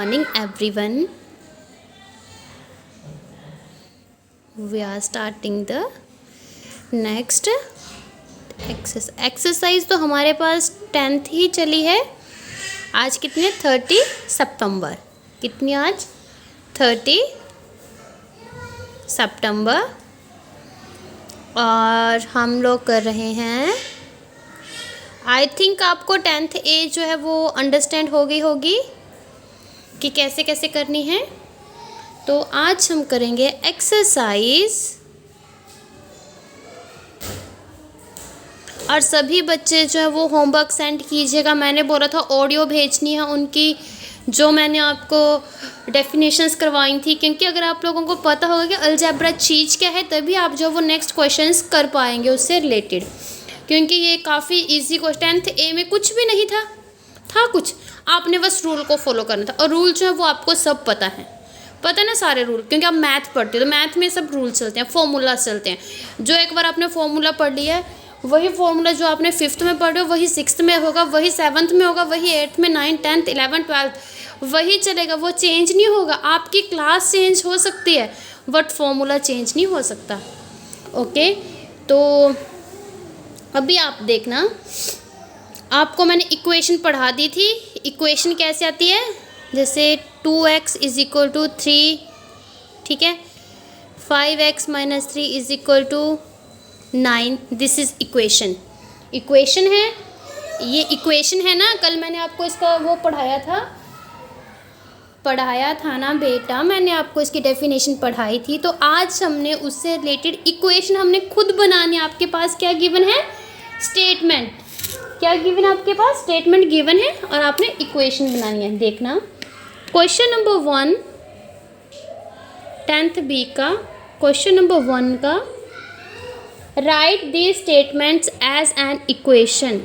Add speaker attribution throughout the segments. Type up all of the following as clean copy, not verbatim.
Speaker 1: morning everyone. We are starting the next exercise. तो हमारे पास 10th ही चली है। आज कितने 30 सितंबर। कितनी आज 30 सितंबर। और हम लोग कर रहे हैं, आई थिंक आपको 10th ए जो है वो अंडरस्टैंड हो गई होगी कि कैसे कैसे करनी है। तो आज हम करेंगे एक्सरसाइज, और सभी बच्चे जो है वो होमवर्क सेंड कीजिएगा। मैंने बोला था ऑडियो भेजनी है उनकी, जो मैंने आपको डेफिनेशंस करवाई थी, क्योंकि अगर आप लोगों को पता होगा कि अलजेब्रा चीज़ क्या है तभी आप जो वो नेक्स्ट क्वेश्चंस कर पाएंगे उससे रिलेटेड, क्योंकि ये काफ़ी इजी क्वेश्चन। 10th ए में कुछ भी नहीं था कुछ, आपने बस रूल को फॉलो करना था। और रूल जो है वो आपको सब पता है ना सारे रूल, क्योंकि आप मैथ पढ़ते हो तो मैथ में सब रूल चलते हैं, फॉर्मूला चलते हैं। जो एक बार आपने फॉर्मूला पढ़ लिया है वही फॉर्मूला जो आपने 5th में पढ़ रहे हो वही 6th में होगा, वही 7th में होगा, वही 8th में, 9th 10th 11th 12th वही चलेगा, वो चेंज नहीं होगा। आपकी क्लास चेंज हो सकती है बट फॉर्मूला चेंज नहीं हो सकता। ओके, तो अभी आप देखना, आपको मैंने इक्वेशन पढ़ा दी थी। इक्वेशन कैसे आती है, जैसे 2x = 3, ठीक है, 5x - 3 = 9। दिस इज़ इक्वेशन है, ये इक्वेशन है ना। कल मैंने आपको इसका वो पढ़ाया था ना बेटा, मैंने आपको इसकी डेफिनेशन पढ़ाई थी। तो आज हमने उससे रिलेटेड इक्वेशन हमने खुद बनानी है। आपके पास क्या गिवन है, स्टेटमेंट। क्या गिवन है आपके पास, स्टेटमेंट गिवन है और आपने इक्वेशन बनानी है। देखना क्वेश्चन नंबर 1 10th बी का, क्वेश्चन नंबर 1 का, write these statements as an equation.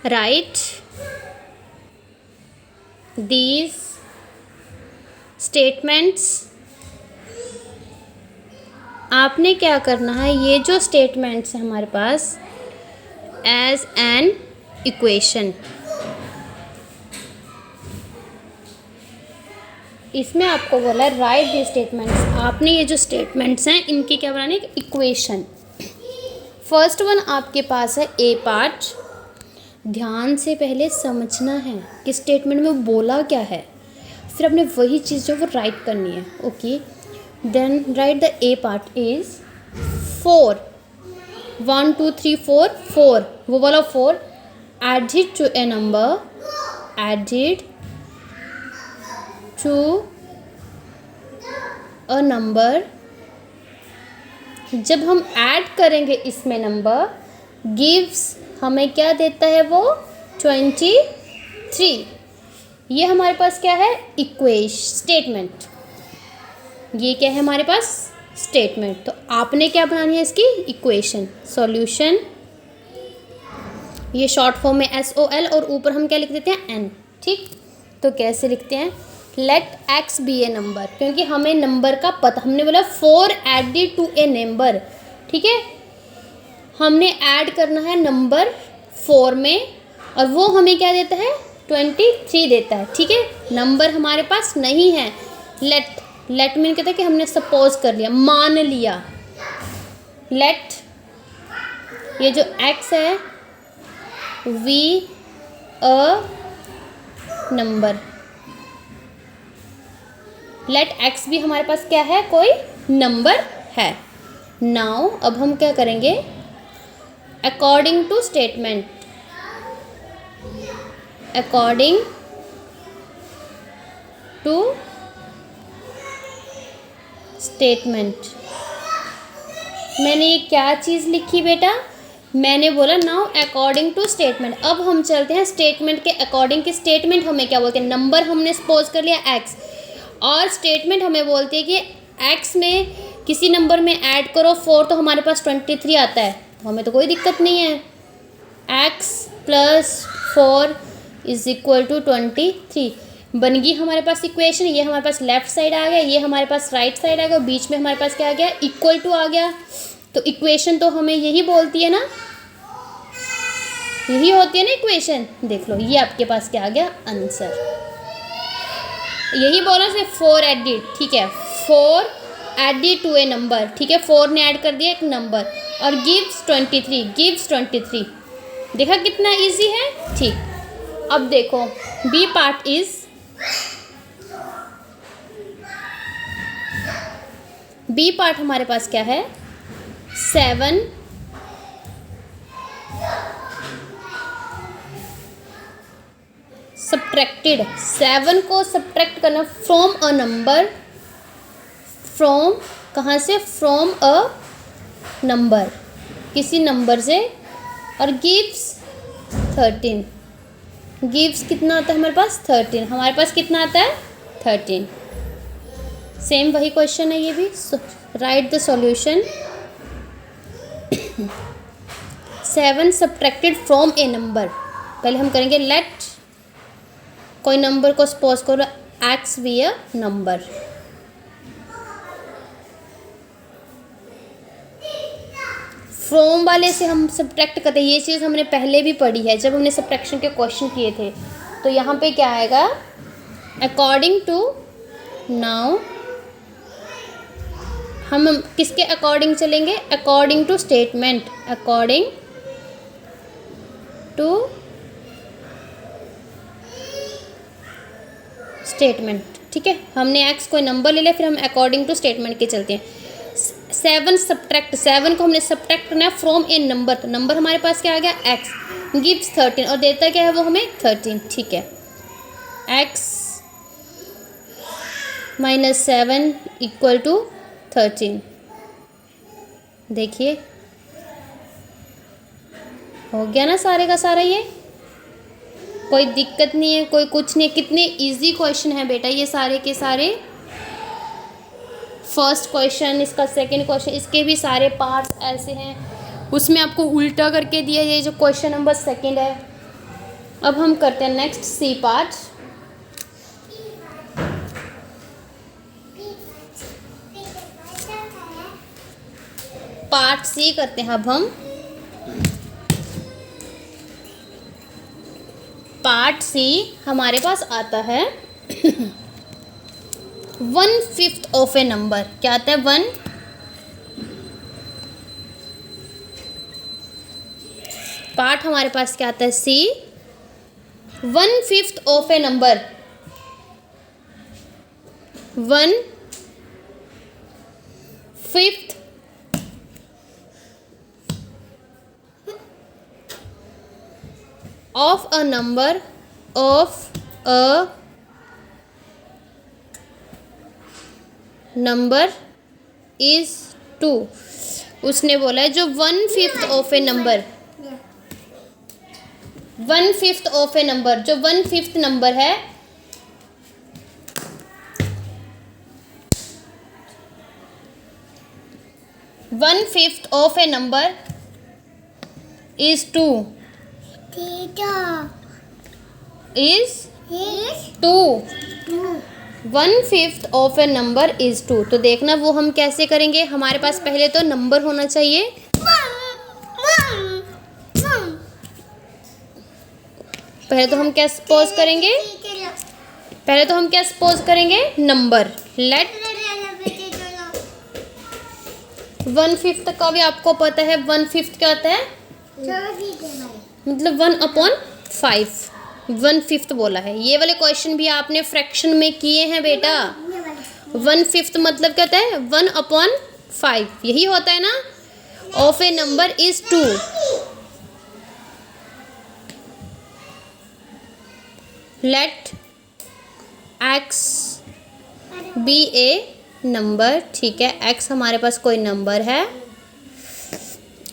Speaker 1: Write these statements, आपने क्या करना है, ये जो स्टेटमेंट्स हैं हमारे पास, एज एन इक्वेशन। इसमें आपको बोला है राइट दी स्टेटमेंट्स। आपने ये जो स्टेटमेंट्स हैं इनकी क्या बनानी है, इक्वेशन। फर्स्ट वन आपके पास है ए पार्ट। ध्यान से पहले समझना है कि स्टेटमेंट में बोला क्या है, फिर आपने वही चीज़ जो वो राइट करनी है। Okay, then write the A part is 4 1 2 3 4 वो वाला 4 added to a number, added to a number. जब हम ऐड करेंगे इसमें नंबर, गिव्स हमें क्या देता है वो 23। ये हमारे पास क्या है, स्टेटमेंट। ये क्या है हमारे पास, स्टेटमेंट। तो आपने क्या बनानी है इसकी इक्वेशन। सॉल्यूशन, ये शॉर्ट फॉर्म में SOL और ऊपर हम क्या लिख देते हैं N, ठीक। तो कैसे लिखते हैं, let x be a number, क्योंकि हमें नंबर का पता, हमने बोला 4 एडेड टू ए नंबर, ठीक है। हमने ऐड करना है नंबर 4 में और वो हमें क्या देता है, 23 देता है, ठीक है। नंबर हमारे पास नहीं है। लेट मीन कहता है कि हमने सपोज कर लिया, मान लिया। लेट ये जो x है be a number, let x भी हमारे पास क्या है, कोई नंबर है। नाउ अब हम क्या करेंगे, according to statement, according to statement. मैंने ये क्या चीज़ लिखी बेटा, मैंने बोला नाउ अकॉर्डिंग टू स्टेटमेंट। अब हम चलते हैं स्टेटमेंट के अकॉर्डिंग के। स्टेटमेंट हमें क्या बोलते हैं, नंबर हमने सपोज कर लिया x, और स्टेटमेंट हमें बोलती है कि x में किसी नंबर में ऐड करो 4 तो हमारे पास 23 आता है, तो हमें तो कोई दिक्कत नहीं है। x + 4 = 23 बन गई हमारे पास इक्वेशन। ये हमारे पास लेफ्ट साइड आ गया, ये हमारे पास राइट साइड आ गया, बीच में हमारे पास क्या आ गया, इक्वल टू आ गया। तो इक्वेशन तो हमें यही बोलती है ना, यही होती है ना इक्वेशन। देख लो ये आपके पास क्या आ गया आंसर। यही बोला सिर्फ 4 एडिड, ठीक है, 4 एडिड टू ए नंबर, ठीक है, 4 ने ऐड कर दिया एक नंबर और गिव्स 23। देखा कितना इजी है। ठीक, अब देखो B part is, B part हमारे पास क्या है 7 सब्ट्रैक्टेड, 7 को सब्ट्रैक्ट करना फ्रॉम अ नंबर, फ्रॉम कहाँ से, फ्रॉम अ नंबर, किसी नंबर से, और गिव्स 13, गिव्स कितना आता है हमारे पास 13, हमारे पास कितना आता है 13। सेम वही क्वेश्चन है ये भी। Right the solution. 7 subtracted from A number, पहले हम करेंगे लेट कोई नंबर को सपोज करो x be a number, from वाले से हम सब्ट्रैक्ट करते हैं। ये चीज़ हमने पहले भी पढ़ी है जब हमने सब्ट्रैक्शन के क्वेश्चन किए थे। तो यहाँ पे क्या आएगा अकॉर्डिंग टू, नाउ हम किसके अकॉर्डिंग चलेंगे, according to statement, according to statement, ठीक है। हमने x कोई नंबर ले लिया, फिर हम अकॉर्डिंग टू स्टेटमेंट के चलते हैं। 7 सब्ट्रैक्ट, 7 को हमने सब्ट्रैक्ट करना है फ्रॉम ए नंबर, तो नंबर हमारे पास क्या आ गया x, गिव्स 13 और देता क्या है वो हमें 13, ठीक है। x माइनस 7 इक्वल टू 13, देखिए हो गया ना सारे का सारा, ये कोई दिक्कत नहीं है, कोई कुछ नहीं है। कितने इजी क्वेश्चन है बेटा ये सारे के सारे। फर्स्ट क्वेश्चन, इसका सेकंड क्वेश्चन, इसके भी सारे पार्ट्स ऐसे हैं। उसमें आपको उल्टा करके दिया ये जो क्वेश्चन नंबर सेकंड है। अब हम करते हैं next C part. Part C करते हैं अब हम। पार्ट सी हमारे पास आता है 1/5 ऑफ ए नंबर, क्या आता है 1, पार्ट हमारे पास क्या आता है सी, 1/5 of a number, 1/5 of a number, of a number is 2। उसने बोला है जो 1/5 of a number, 1/5 of a number, जो 1/5 नंबर है, one fifth of a number is 2, is 2, 1/5 of a number is 2। तो देखना वो हम कैसे करेंगे, हमारे पास पहले तो नंबर होना चाहिए, पहले तो हम क्या सपोज करेंगे, पहले तो हम क्या सपोज करेंगे नंबर। लेट 1/5 का भी आपको पता है 1/5 क्या होता है, मतलब 1/5, 1/5 बोला है। ये वाले क्वेश्चन भी आपने फ्रैक्शन में किए हैं बेटा। 1/5 मतलब क्या होता है 1/5, यही होता है ना। Of a number is 2, let x be a number, ठीक है, x हमारे पास कोई नंबर है।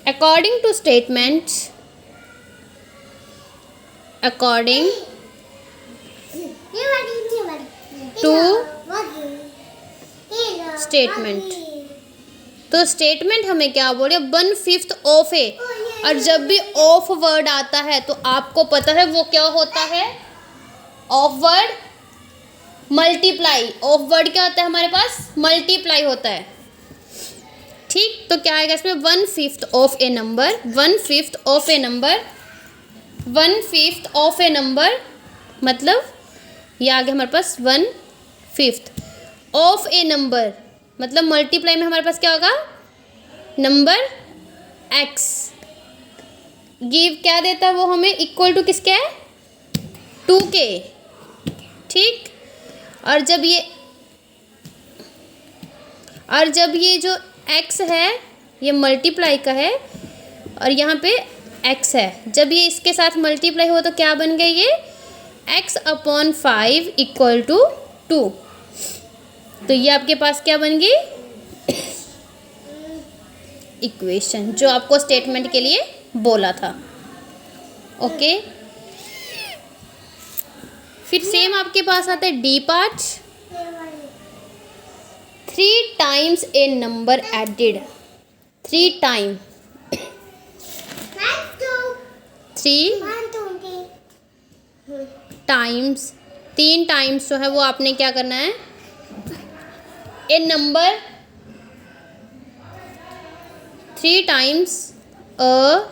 Speaker 1: According to statement, according to statement, तो स्टेटमेंट हमें क्या बोले 1/5 ऑफ ए, और जब भी ऑफ वर्ड आता है तो आपको पता है वो क्या होता है, of word multiply. Of word क्या होता है हमारे पास, मल्टीप्लाई होता है, ठीक। तो क्या आएगा इसमें 1/5 of a number, 1/5 of a number 1/5 of a number, मतलब ये आ गया हमारे पास 1/5 ऑफ ए नंबर, मतलब मल्टीप्लाई में हमारे पास क्या होगा, नंबर x। गिव क्या देता है वो हमें, इक्वल टू किसके है, 2 के, ठीक। और जब ये जो x है ये मल्टीप्लाई का है और यहाँ पे x है, जब ये इसके साथ मल्टीप्लाई हो तो क्या बन गया ये, x/5 इक्वल टू 2। तो ये आपके पास क्या बन गई, इक्वेशन जो आपको स्टेटमेंट के लिए बोला था। ओके, फिर सेम आपके पास आता है D part. 3 times a number added, 3 time, 3 times, 3 times जो है वो आपने क्या करना है, a number 3 times a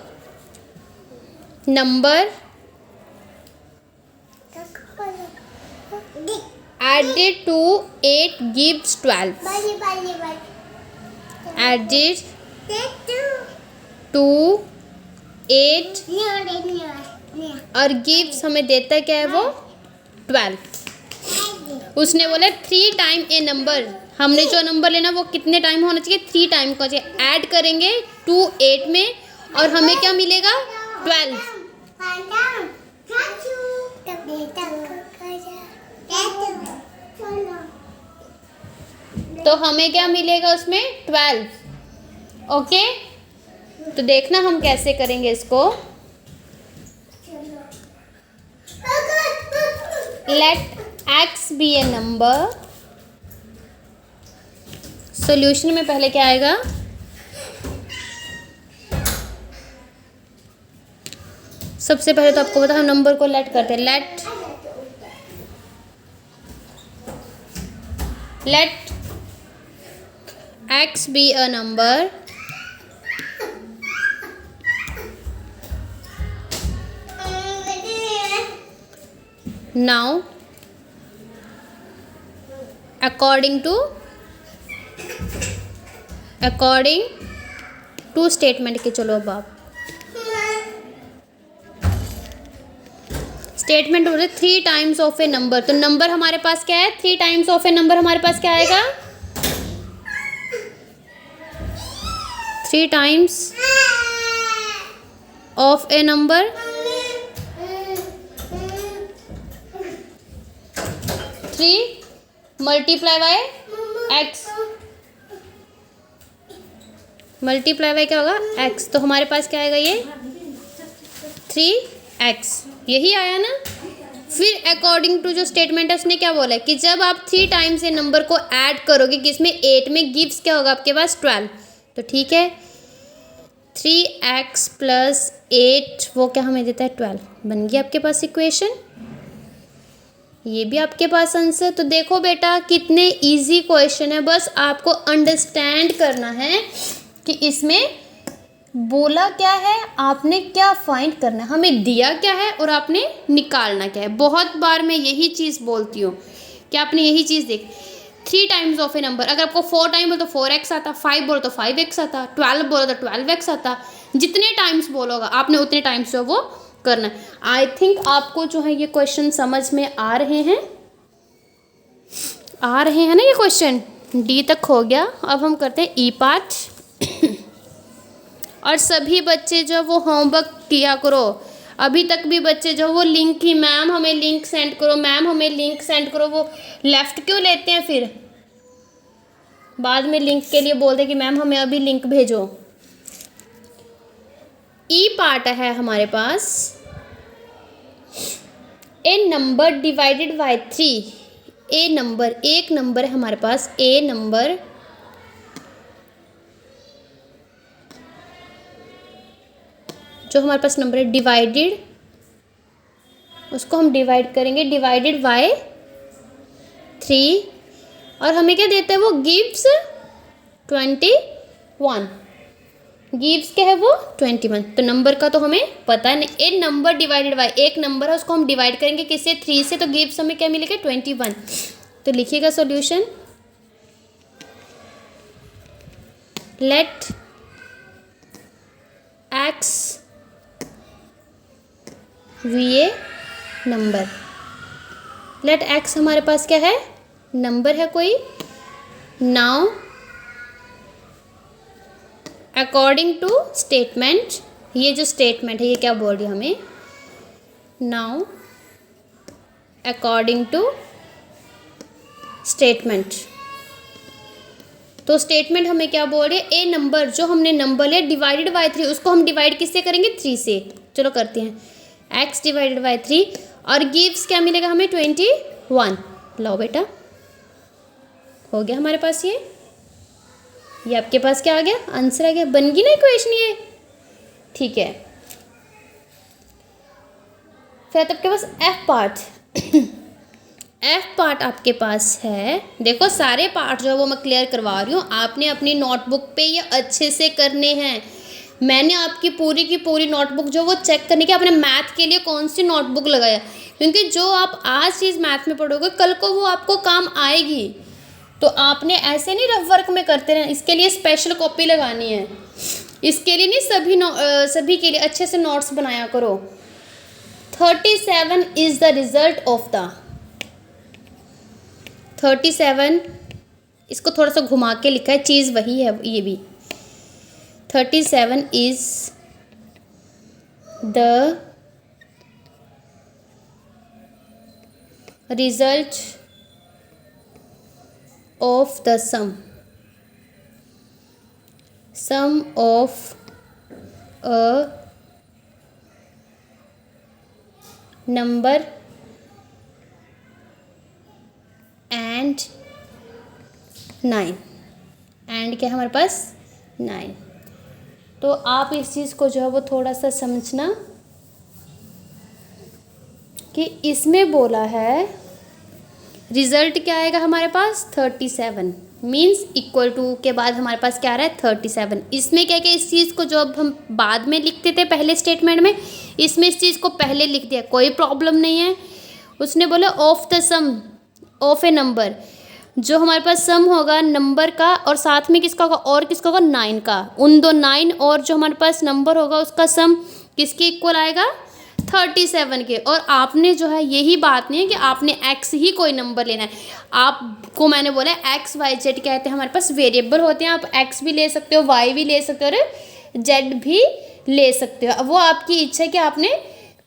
Speaker 1: number added to 8 gives 12, added to 8 और गिव्स हमें देता है क्या है वो, 12। उसने बोला 3 टाइम ए नंबर, हमने जो नंबर लेना वो कितने टाइम होना चाहिए, 3 टाइम का चाहिए। ऐड करेंगे 2 8 में और हमें क्या मिलेगा, 12। तो हमें क्या मिलेगा उसमें, 12। ओके, तो देखना हम कैसे करेंगे इसको। Late x be a number, solution में पहले क्या आएगा, सबसे पहले तो आपको पता है हम नंबर को लेट करते हैं, let x be a number now according to statement के, चलो अब आप स्टेटमेंट हो रहे 3 टाइम्स ऑफ ए नंबर, तो नंबर हमारे पास क्या है, 3 टाइम्स ऑफ ए नंबर हमारे पास क्या आएगा, 3 times of a number 3 multiply by x, multiply by क्या होगा, x। तो हमारे पास क्या आएगा, ये 3x, यही आया ना। फिर अकॉर्डिंग टू जो स्टेटमेंट है उसने क्या बोला है कि जब आप 3 टाइम्स ये नंबर को ऐड करोगे किसमें, 8 में, गिव्स क्या होगा आपके पास, 12। तो ठीक है, 3x + 8 वो क्या हमें देता है, 12। बन गया आपके पास इक्वेशन, ये भी आपके पास आंसर। तो देखो बेटा कितने इजी क्वेश्चन है, बस आपको अंडरस्टैंड करना है कि इसमें बोला क्या है, आपने क्या फाइंड करना है, हमें दिया क्या है और आपने निकालना क्या है। बहुत बार मैं यही चीज़ बोलती हूँ कि आपने यही चीज़ देख, 3 टाइम्स ऑफ ए नंबर, अगर आपको 4 टाइम बोलो तो 4x आता, 5 बोलो तो 5x आता, 12 बोलो तो 12x आता, जितने टाइम्स बोलोगा आपने उतने टाइम्स जो वो करना है। आई थिंक आपको जो है ये क्वेश्चन समझ में आ रहे हैं ना, ये क्वेश्चन डी तक हो गया। अब हम करते हैं ई पार्ट। और सभी बच्चे जो वो होमवर्क किया करो, अभी तक भी बच्चे जो वो लिंक ही, मैम हमें लिंक सेंड करो, मैम हमें लिंक सेंड करो, वो लेफ़्ट क्यों लेते हैं, फिर बाद में लिंक के लिए बोलते कि मैम हमें अभी लिंक भेजो। ई पार्ट है हमारे पास, a number divided by 3, a number, एक नंबर है हमारे पास, ए नंबर जो हमारे पास नंबर है डिवाइडेड, उसको हम डिवाइड करेंगे, डिवाइडेड बाय 3, और हमें क्या देता है वो, गिव्स 21। गिव्स क्या है वो 21। तो नंबर का तो हमें पता नहीं, ए नंबर डिवाइडेड बाय, एक नंबर है उसको हम डिवाइड करेंगे किससे 3 से, तो गिव्स हमें क्या मिलेगा 21। तो लिखिएगा solution, let X be a number. Late x हमारे पास क्या है, नंबर है कोई। नाउ अकॉर्डिंग टू स्टेटमेंट, ये जो स्टेटमेंट है ये क्या बोल रही है हमें, नाउ अकॉर्डिंग टू स्टेटमेंट। तो स्टेटमेंट हमें क्या बोल रही है, ए नंबर, जो हमने नंबर लिया डिवाइडेड बाय 3, उसको हम डिवाइड किससे करेंगे 3 से। चलो करते हैं, एक्स डिवाइडेड बाय 3 और गिव्स क्या मिलेगा हमें 21। लो बेटा, हो गया हमारे पास ये आपके पास क्या आ गया, आंसर आ गया, बन गई ना इक्वेशन ये। ठीक है, फिर आपके पास एफ पार्ट एफ पार्ट आपके पास है। देखो सारे पार्ट जो है वो मैं क्लियर करवा रही हूँ, आपने अपनी नोटबुक पे ये अच्छे से करने हैं। मैंने आपकी पूरी की पूरी नोटबुक जो वो चेक करने की, आपने मैथ के लिए कौन सी नोटबुक लगाया, क्योंकि जो आप आज चीज़ मैथ में पढ़ोगे कल को वो आपको काम आएगी। तो आपने ऐसे नहीं रफ वर्क में करते रहना, इसके लिए स्पेशल कॉपी लगानी है। इसके लिए नहीं, सभी के लिए अच्छे से नोट्स बनाया करो। 37 is the result of the 37, इसको थोड़ा सा घुमा के लिखा है, चीज़ वही है ये भी। 37 is the result of the sum of a number and 9। And क्या है हमारे पास 9। तो आप इस चीज़ को जो है वो थोड़ा सा समझना कि इसमें बोला है रिजल्ट क्या आएगा हमारे पास 37, मीन्स इक्वल टू के बाद हमारे पास क्या आ रहा है 37। इसमें क्या क्या, इस चीज़ को जो अब हम बाद में लिखते थे पहले स्टेटमेंट में, इसमें इस चीज़ को पहले लिख दिया, कोई प्रॉब्लम नहीं है। उसने बोला of the sum of a number, जो हमारे पास सम होगा नंबर का और साथ में किसका होगा, और किसका होगा 9 का, उन दो 9 और जो हमारे पास नंबर होगा उसका सम किसके इक्वल आएगा 37 के। और आपने जो है यही बात नहीं है कि आपने x ही कोई नंबर लेना है, आपको मैंने बोला x y z कहते हैं हमारे पास वेरिएबल होते हैं, आप x भी ले सकते हो, y भी ले सकते हो और z भी ले सकते हो। अब वो आपकी इच्छा है कि आपने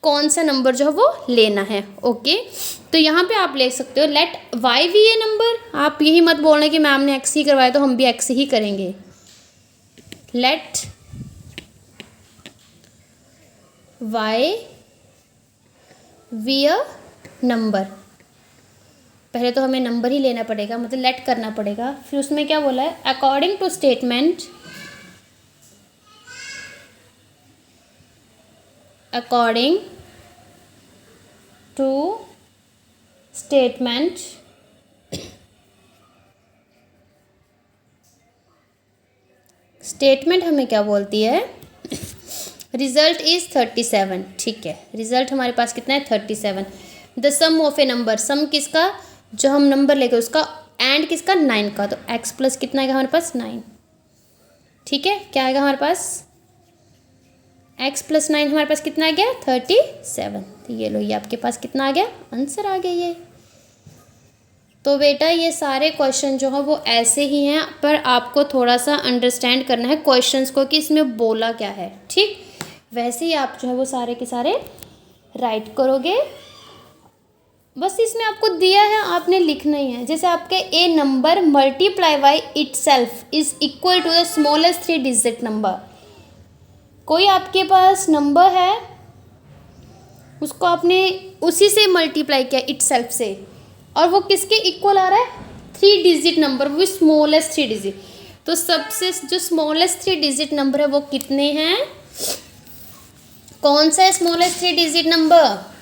Speaker 1: कौन सा नंबर जो है वो लेना है। ओके, तो यहाँ पे आप ले सकते हो लेट y भी ये नंबर, आप यही मत बोलना कि मैम ने x ही करवाया तो हम भी x ही करेंगे। Let y be a number, पहले तो हमें नंबर ही लेना पड़ेगा, मतलब लेट करना पड़ेगा। फिर उसमें क्या बोला है, according to statement, according to statement statement हमें क्या बोलती है, रिजल्ट इज 37। ठीक है, रिजल्ट हमारे पास कितना है 37। The sum of a number, sum किसका, जो हम नंबर लेंगे उसका, एंड किसका 9 का, तो x प्लस कितना आएगा हमारे पास 9। ठीक है, क्या आएगा हमारे पास x प्लस 9 हमारे पास कितना आ गया 37। तो ये लो, ये आपके पास कितना आ गया, आंसर आ गया ये। तो बेटा ये सारे क्वेश्चन जो है वो ऐसे ही हैं, पर आपको थोड़ा सा अंडरस्टैंड करना है क्वेश्चंस को कि इसमें बोला क्या है। ठीक, वैसे ही आप जो है वो सारे के सारे राइट करोगे, बस इसमें आपको दिया है आपने लिखना ही है। जैसे आपके a number multiply by itself is equal to the smallest 3 digit number. कोई आपके पास नंबर है, उसको आपने उसी से मल्टीप्लाई किया इटसेल्फ से, और वो किसके इक्वल आ रहा है 3 डिजिट नंबर, वो स्मॉलेस्ट 3 डिजिट। तो सबसे जो स्मॉलेस्ट 3 डिजिट नंबर है वो कितने हैं, कौन सा है स्मॉलेस्ट 3 डिजिट नंबर,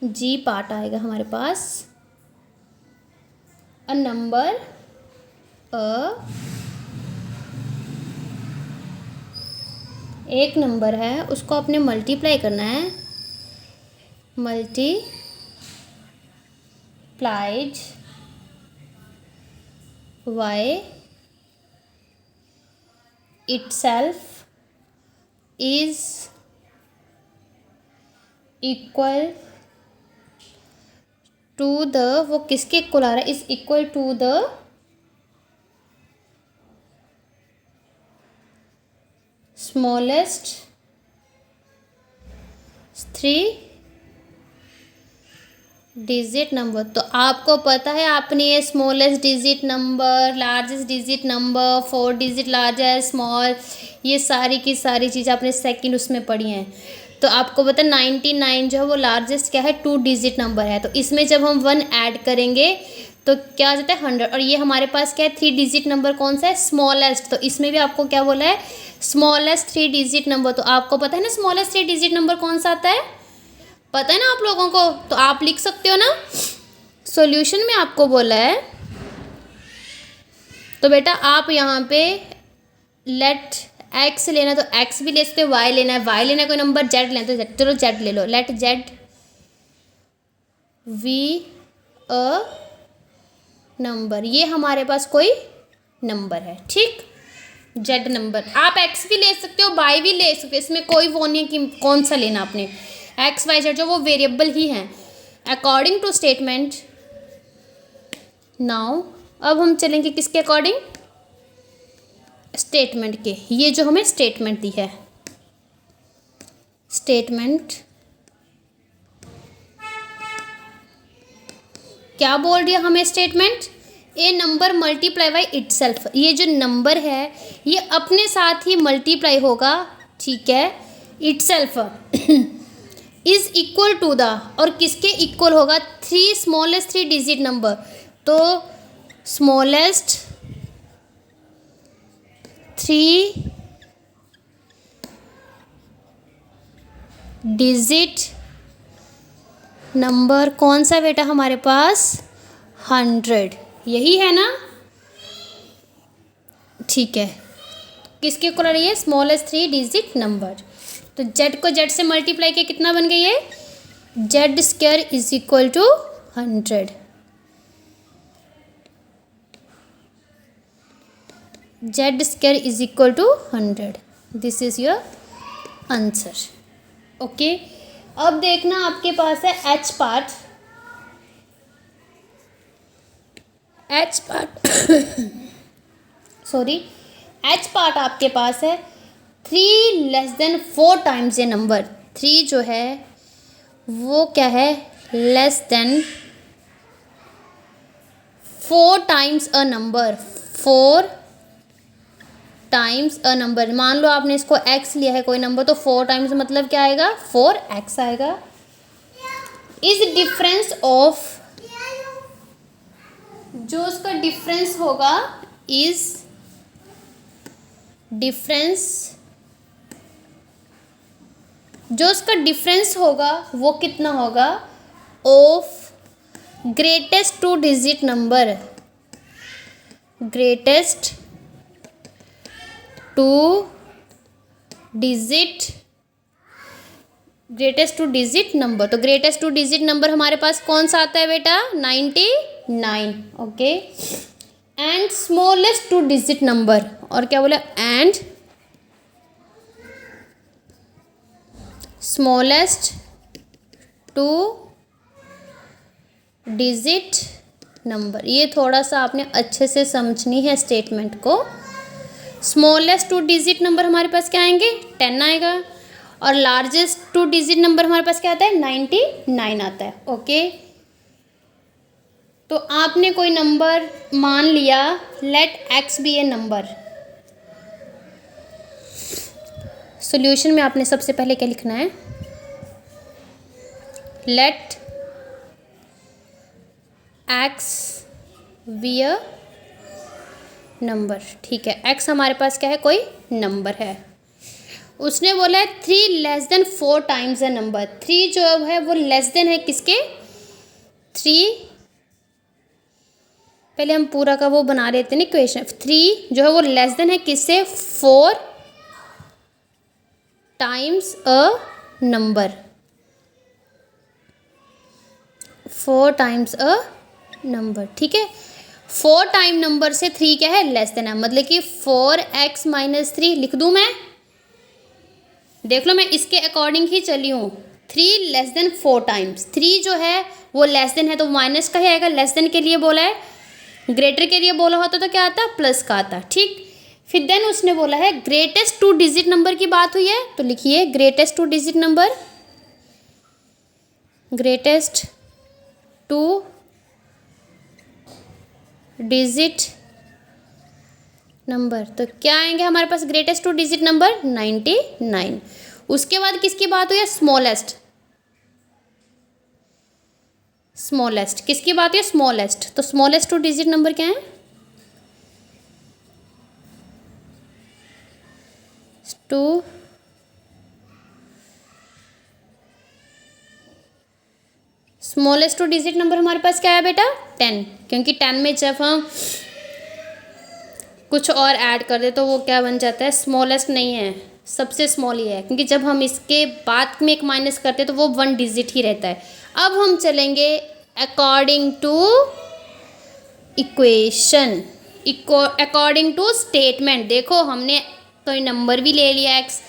Speaker 1: जी पार्ट आएगा हमारे पास। अ नंबर, एक नंबर है उसको आपने मल्टीप्लाई करना है, multiplied by itself is equal to the, वो किसके इक्वल आ रहा है, is equal to the smallest three digit number. तो आपको पता है आपने ये smallest digit number, largest digit number, 4 digit largest small, ये सारी की सारी चीज़ आपने सेकंड उसमें पढ़ी हैं। तो आपको पता है 99 जो है वो लार्जेस्ट क्या है, 2 डिजिट नंबर है। तो इसमें जब हम 1 ऐड करेंगे तो क्या आ जाता है 100। और ये हमारे पास क्या है 3 डिजिट नंबर कौन सा है, स्मॉलेस्ट। तो इसमें भी आपको क्या बोला है, स्मॉलेस्ट 3 डिजिट नंबर। तो आपको पता है ना स्मॉलेस्ट 3 डिजिट नंबर कौन सा आता है, पता है ना आप लोगों को, तो आप लिख सकते हो ना। सॉल्यूशन में आपको बोला है, तो बेटा आप यहाँ पे लेट एक्स लेना तो एक्स भी ले सकते हो, वाई लेना है वाई लेना है, कोई नंबर जेड लेना तो जेड, चलो जेड ले लो। Let Z be a number, ये हमारे पास कोई नंबर है, ठीक, जेड नंबर। आप एक्स भी ले सकते हो, वाई भी ले सकते हो, इसमें कोई वो नहीं है कि कौन सा लेना आपने, एक्स वाई जेड जो वो वेरिएबल ही हैं अकॉर्डिंग टू स्टेटमेंट। नाउ अब हम चलेंगे किसके अकॉर्डिंग, स्टेटमेंट के। ये जो हमें स्टेटमेंट दी है, स्टेटमेंट क्या बोल रही है हमें statement, A number multiply by itself. ये जो नंबर है ये अपने साथ ही मल्टीप्लाई होगा, ठीक है, itself is equal to the, और किसके इक्वल होगा, 3 स्मॉलेस्ट 3 डिजिट नंबर। तो स्मॉलेस्ट 3 डिजिट नंबर कौन सा बेटा हमारे पास, 100, यही है ना, ठीक है। किसके इक्वल आ रही है, स्मॉलेस्ट 3 डिजिट नंबर। तो जेड को जेड से मल्टीप्लाई किया कितना बन गई है, Z square is equal to 100। Z square is equal to 100, this is your answer, okay. अब देखना आपके पास है H part, H part sorry, H part आपके पास है 3 लेस देन 4 टाइम्स ये नंबर। 3 जो है वो क्या है, less than 4 times a number, 4 times a number. मान लो आपने इसको x लिया है कोई नंबर, तो 4 टाइम्स मतलब क्या आएगा, 4x आएगा। इज डिफरेंस ऑफ, जो उसका डिफरेंस होगा, इज डिफरेंस, जो उसका डिफरेंस होगा वो कितना होगा, of greatest 2 digit number, greatest 2 digit, greatest 2 digit number. तो ग्रेटेस्ट 2 डिजिट नंबर हमारे पास कौन सा आता है बेटा, 99, okay. And smallest 2 digit number, और क्या बोला, एंड स्मॉलेस्ट 2 डिजिट नंबर। ये थोड़ा सा आपने अच्छे से समझनी है स्टेटमेंट को। स्मॉलेस्ट 2 डिजिट नंबर हमारे पास क्या आएंगे, 10 आएगा, और लार्जेस्ट 2 डिजिट नंबर हमारे पास क्या आता है, 99 आता है, ओके। तो आपने कोई नंबर मान लिया, let X be a number. Solution में आपने सबसे पहले क्या लिखना है, let X be a number, ठीक है। एक्स हमारे पास क्या है, कोई नंबर है। उसने बोला है 3 less than 4 times a number. 3 जो है वो लेस देन है किसके? 3, पहले हम पूरा का वो बना लेते हैं ना इक्वेशन। 3 जो है वो लेस देन है किससे? 4 times a number. 4 times a number, ठीक है। 4 टाइम नंबर से 3 क्या है? लेस देन है, मतलब कि 4x माइनस 3 लिख दूँ मैं? देख लो, मैं इसके अकॉर्डिंग ही चली हूँ। 3 लेस देन 4 टाइम्स। 3 जो है वो लेस देन है तो माइनस का ही आएगा। लेस देन के लिए बोला है, ग्रेटर के लिए बोला होता तो क्या आता? प्लस का आता, ठीक। फिर देन उसने बोला है ग्रेटेस्ट 2 डिजिट नंबर की बात हुई है, तो लिखिए greatest 2 digit number. Greatest 2 digit number, तो क्या आएंगे हमारे पास ग्रेटेस्ट 2 डिजिट नंबर? 99। उसके बाद किसकी बात हुई है? स्मॉलेस्ट। स्मॉलेस्ट किसकी बात है? स्मॉलेस्ट। तो स्मॉलेस्ट 2 डिजिट नंबर क्या है? 2 स्मॉलेस्ट 2 डिजिट नंबर हमारे पास क्या है बेटा? 10, क्योंकि 10 में जब हम कुछ और ऐड कर दे तो वो क्या बन जाता है? स्मॉलेस्ट नहीं है, सबसे स्मॉल ही है, क्योंकि जब हम इसके बाद में एक माइनस करते हैं तो वो 1 डिजिट ही रहता है। अब हम चलेंगे according to equation, according to statement. देखो हमने कोई नंबर भी ले लिया x,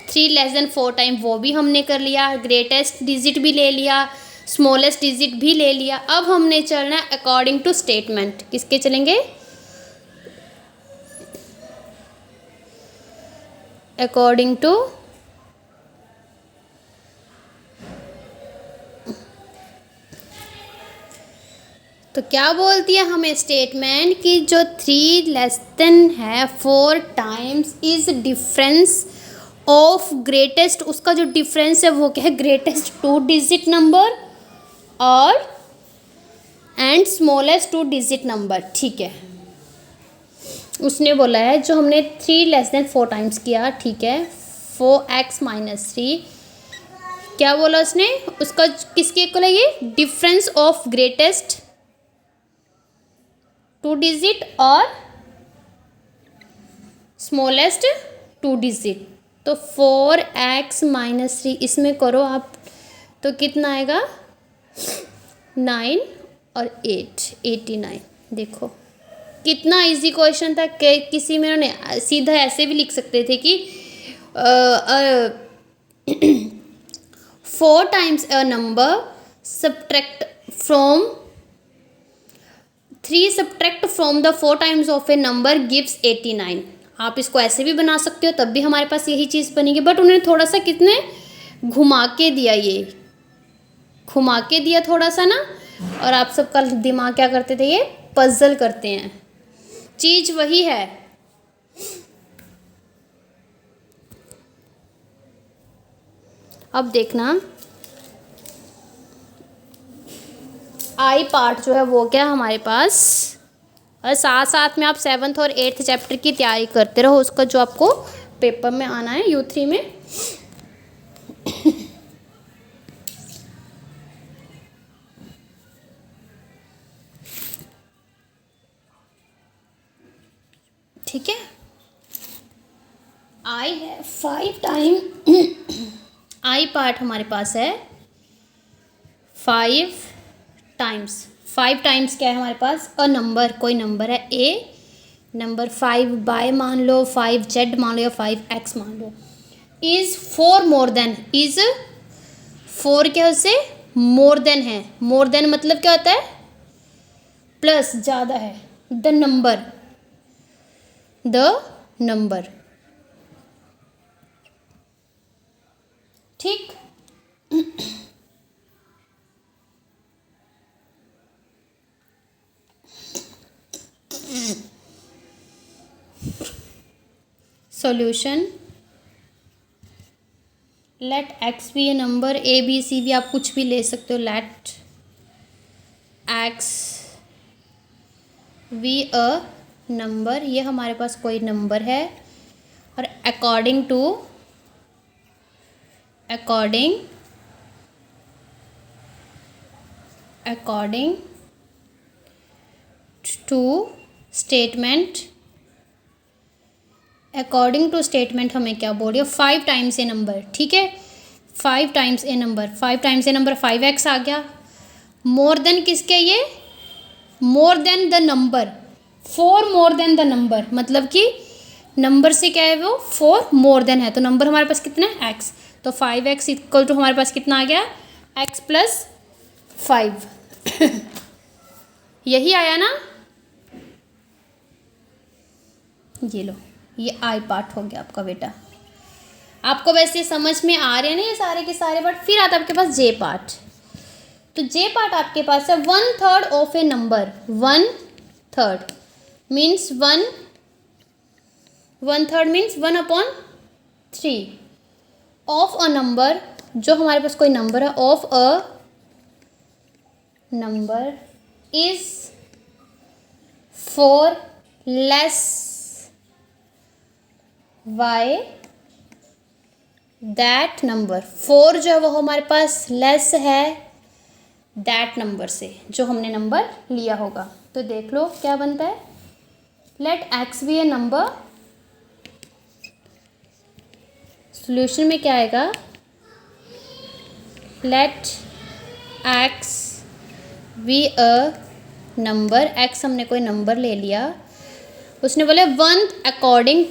Speaker 1: 3 लेस देन 4 टाइम वो भी हमने कर लिया, ग्रेटेस्ट डिजिट भी ले लिया, स्मॉलेस्ट डिजिट भी ले लिया। अब हमने चलना है अकॉर्डिंग टू स्टेटमेंट। किसके चलेंगे? अकॉर्डिंग टू तो क्या बोलती है हमें स्टेटमेंट कि जो 3 लेस देन है 4 times is difference of greatest, उसका जो डिफरेंस है वो क्या है? ग्रेटेस्ट 2 डिजिट नंबर और एंड स्मॉलेस्ट 2 डिजिट नंबर, ठीक है। उसने बोला है जो हमने 3 लेस देन 4 टाइम्स किया, ठीक है, 4x माइनस 3, क्या बोला उसने? उसका किसके इक्वल है ये? डिफरेंस ऑफ ग्रेटेस्ट 2 डिजिट और स्मॉलेस्ट 2 डिजिट। तो 4x माइनस 3 इसमें करो आप तो कितना आएगा? 9 और 8, 89। देखो कितना इजी क्वेश्चन था। किसी में उन्होंने सीधा ऐसे भी लिख सकते थे कि 4 times a number subtract from 3 subtract from the 4 times of a number gives 89। आप इसको ऐसे भी बना सकते हो, तब भी हमारे पास यही चीज़ बनेगी। बट उन्होंने थोड़ा सा कितने घुमा के दिया, ये घुमा के दिया थोड़ा सा ना, और आप सबका दिमाग क्या करते थे? ये पजल करते हैं। चीज़ वही है। अब देखना आई पार्ट जो है वो क्या हमारे पास, और साथ साथ में आप 7th और 8th चैप्टर की तैयारी करते रहो, उसका जो आपको पेपर में आना है U3 में। ठीक है, आई है 5 टाइम आई पार्ट हमारे पास है 5 टाइम्स। 5 टाइम्स क्या है हमारे पास? अ नंबर, कोई नंबर है ए, नंबर 5 बाय मान लो, 5z मान लो या 5x मान लो, इज़ 4 मोर देन, इज़ 4 क्या उससे मोर देन है। मोर देन मतलब क्या होता है? प्लस, ज़्यादा है। द नंबर, द नंबर, ठीक। Solution, let X be a number, A B C भी आप कुछ भी ले सकते हो। Let X be a number, ये हमारे पास कोई नंबर है, और according to according to statement, according to statement हमें क्या बोल रही है, 5 टाइम्स ए नंबर, ठीक है, 5 times a number, 5 times a number 5x आ गया। मोर देन किसके, ये more than the number, 4 more than the number, मतलब कि नंबर से क्या है वो 4 मोर देन है, तो नंबर हमारे पास कितना है x, तो 5x इक्वल टू हमारे पास कितना आ गया x प्लस 5 यही आया ना, ये लो, ये आई पार्ट हो गया आपका बेटा। आपको वैसे समझ में आ रहे हैं ना ये सारे के सारे पार्ट। फिर आता है आपके पास जे पार्ट, तो जे पार्ट आपके पास है 1/3 of a number, 1/3 means 1/3 means 1/3 of a number, जो हमारे पास कोई नंबर है, of a number is 4 less by that number, 4 जो है वो हमारे पास लेस है दैट नंबर से, जो हमने नंबर लिया होगा। तो देख लो क्या बनता है, let X be a number, solution में क्या आएगा, let X be a number, X हमने कोई नंबर ले लिया, उसने बोले 1 अकॉर्डिंग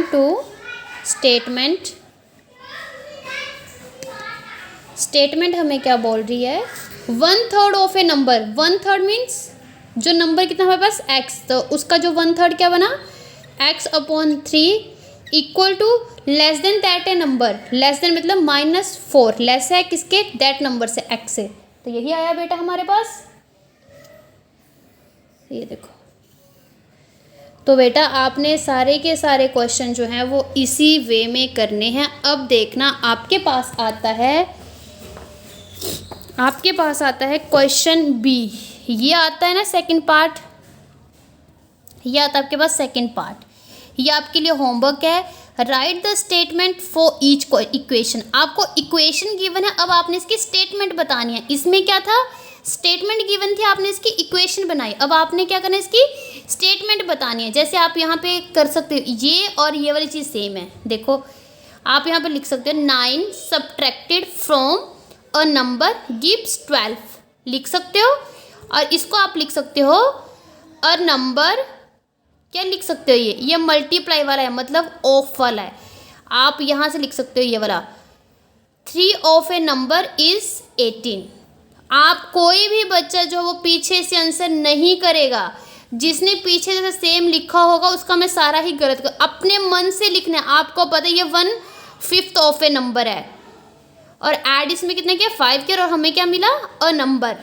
Speaker 1: टू स्टेटमेंट, स्टेटमेंट हमें क्या बोल रही है, 1/3 ऑफ ए नंबर, 1/3 मीन्स जो नंबर कितना हमारे पास x, तो उसका जो 1/3 क्या बना x/3 equal to less than that a number, less than मतलब -4, लेस है किसके, दैट नंबर से, x से, तो यही आया बेटा हमारे पास, ये देखो। तो बेटा आपने सारे के सारे क्वेश्चन जो हैं वो इसी वे में करने हैं। अब देखना आपके पास आता है क्वेश्चन बी, ये आता है ना सेकंड पार्ट, ये आता है आपके पास सेकंड पार्ट, ये आपके लिए होमवर्क है, right the statement for each equation. आपको इक्वेशन गिवन है, अब आपने इसकी स्टेटमेंट बतानी है। इसमें क्या था, स्टेटमेंट गिवन थी, आपने इसकी इक्वेशन बनाई, अब आपने क्या करना है, इसकी स्टेटमेंट बतानी है। जैसे आप यहाँ पे कर सकते हो, ये और ये वाली चीज़ सेम है, देखो आप यहाँ पे लिख सकते हो 9 subtracted from a number gives 12 लिख सकते हो, और इसको आप लिख सकते हो अ नंबर, क्या लिख सकते हो, ये मल्टीप्लाई वाला है, मतलब ऑफ वाला है, आप यहाँ से लिख सकते हो ये वाला 3 ऑफ ए नंबर इज 18। आप कोई भी बच्चा जो वो पीछे से आंसर नहीं करेगा, जिसने पीछे से सेम लिखा होगा उसका मैं सारा ही गलत कर, अपने मन से लिखना है। आपको पता है ये 1/5 ऑफ ए नंबर है, और ऐड इसमें कितने किया 5 किया, और हमें क्या मिला अ नंबर,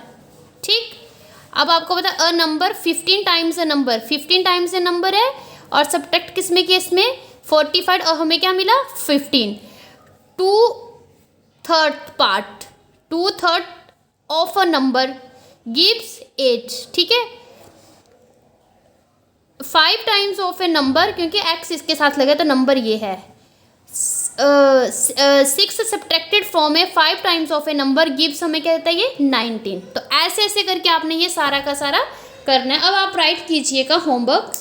Speaker 1: ठीक। अब आपको पता है a number 15 times a number, 15 times a number है, और सब्ट्रैक्ट किसमें किया, इसमें 45, और हमें क्या मिला 15। 2/3 ऑफ अ नंबर गिव्स 8, ठीक है। 5 टाइम्स ऑफ ए नंबर, क्योंकि x इसके साथ लगे तो नंबर ये है। 6 subtracted from A 5 times of a number gives हमें क्या देता है ये 19। तो ऐसे ऐसे करके आपने ये सारा का सारा करना है। अब आप राइट कीजिएगा होमवर्क,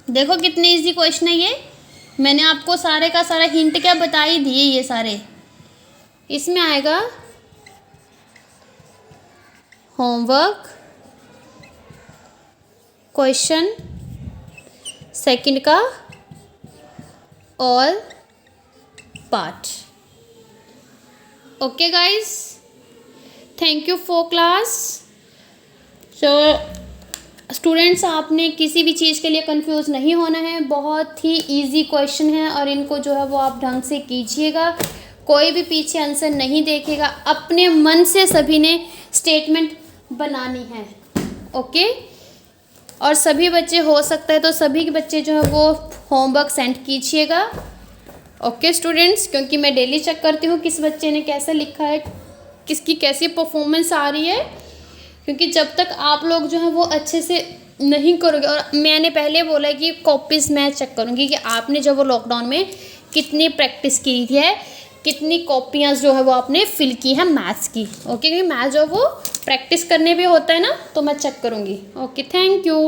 Speaker 1: देखो कितने इजी क्वेश्चन है ये, मैंने आपको सारे का सारा हिंट क्या बता ही दिए, ये सारे इसमें आएगा होमवर्क क्वेश्चन सेकंड का all part. Okay guys, thank you for class. So students, आपने किसी भी चीज़ के लिए कंफ्यूज नहीं होना है, बहुत ही इजी क्वेश्चन है, और इनको जो है वो आप ढंग से कीजिएगा, कोई भी पीछे आंसर नहीं देखेगा, अपने मन से सभी ने स्टेटमेंट बनानी है। ओके, और सभी बच्चे हो सकता है तो सभी के बच्चे जो है वो होमवर्क सेंड कीजिएगा। ओके स्टूडेंट्स, क्योंकि मैं डेली चेक करती हूँ किस बच्चे ने कैसा लिखा है, किसकी कैसी परफॉर्मेंस आ रही है, क्योंकि जब तक आप लोग जो है वो अच्छे से नहीं करोगे। और मैंने पहले बोला कि कॉपीज़ मैं चेक करूँगी कि आपने जो वो लॉकडाउन में कितनी प्रैक्टिस की थी है, कितनी कॉपियाँ जो है वो आपने फिल की है मैथ्स की। ओके, क्योंकि मैथ जो वो प्रैक्टिस करने भी होता है ना, तो मैं चेक करूँगी। Okay, thank you.